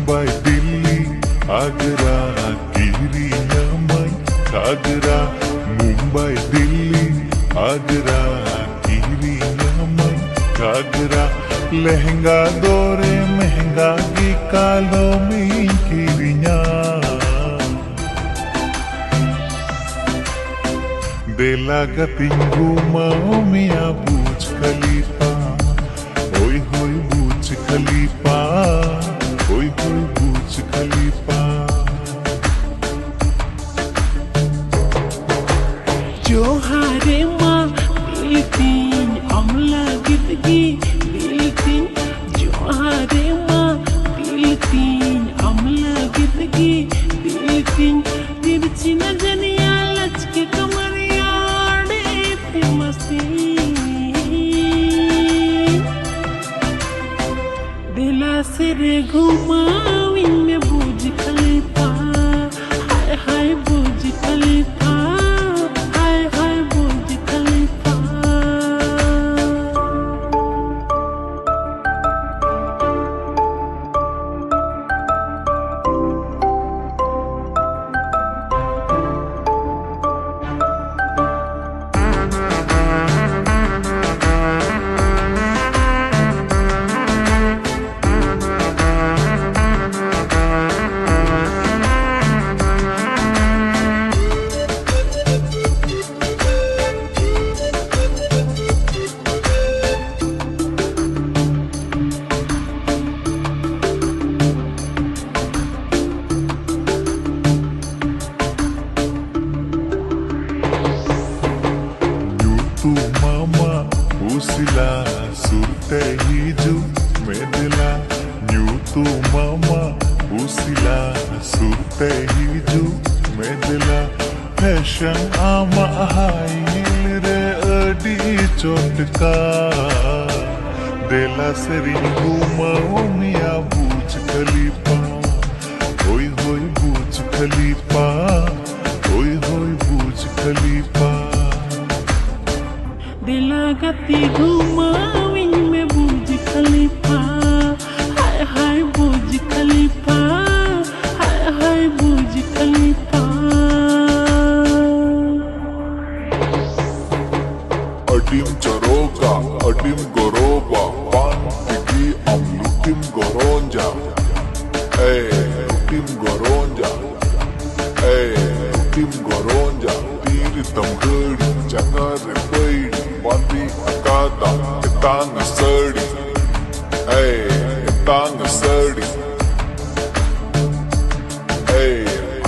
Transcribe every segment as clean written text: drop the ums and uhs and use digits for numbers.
मुंबई दिल्ली आगरा किरियामई घाघरा मुंबई दिल्ली आगरा किरियामई घाघरा लहंगा दोरे महंगा की कालो में किरिया बेला गतिंगू माओ मिया बुर्ज खलीफा ओय होय बुर्ज खलीफा ओय होय बुर्ज खलीफा जोहारे माँ बिल्डिंग अमला गिदगी बिल्डिंग जोहारे माँ बिल्डिंग अमला गिदगी बिल्डिंग तिरछी नजरिया लचके कमरिया डे फेमसी दिला से रे घुमावी में बुर्ज खलीफा हाय हाय बुर्ज खलीफा mama usila surte hiju medela nyutu mama usila surte hiju medela fashion ama hail re adi chotka dela seringu mao miya burj khalifa hoy hoy burj khalifa hoy hoy burj khalifa दिला गती घुमावी में बुर्ज खलीफा हाय हाय बुर्ज खलीफा हाय हाय बुर्ज खलीफा अडीम चरोका अडीम गोरोबा पान piggy अमलुटिम गोरोंजा लुटिम गोरोंजा लुटिम गोरोंजा तीर तमगड़ी चंगार पैड़ी Bandi akada, itang asadi, hey, itang asadi, hey,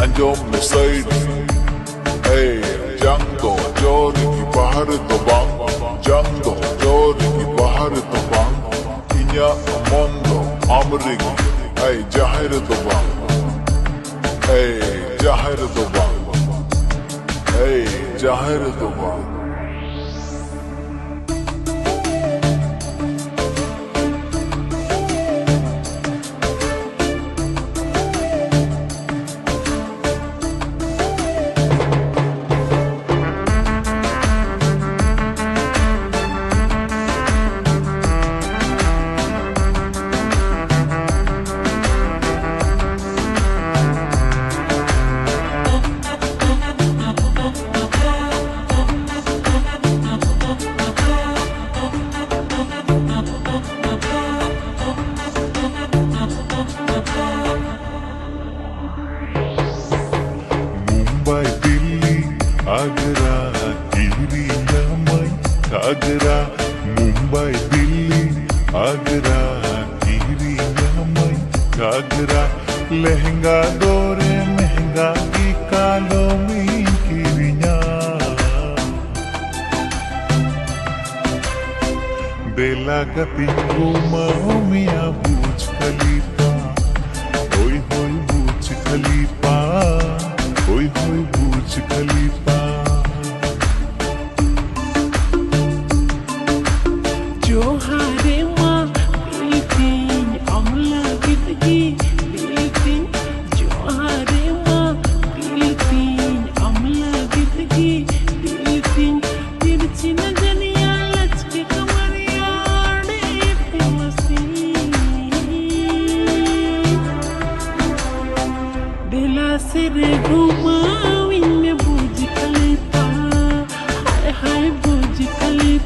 anjom nasaidi, hey, jango jori ki bahar tabang, jango jori ki bahar tabang, inya amondo amrigi, hey, jahir tabang, hey, jahir tabang, hey, jahir tabang. Mumbai Delhi Agra किरियामई Ghaghara Mumbai Delhi Agra किरियामई Ghaghara lehenga दोरे महंगा की कालो में किरिया बेला गतिंगू माओ मिया बुर्ज खलीफा ओय होय बुर्ज खलीफा ओय होय बुर्ज खलीफा जोहारे माँ बिल्डिंग अमला गिदगी बिल्डिंग जोहारे माँ बिल्डिंग अमला गिदगी बिल्डिंग तिरछी नजरिया लचके कमरिया डे फेमसी दिला से रे घुमावी में बुर्ज खलीफा, हाय हाय बुर्ज खलीफा।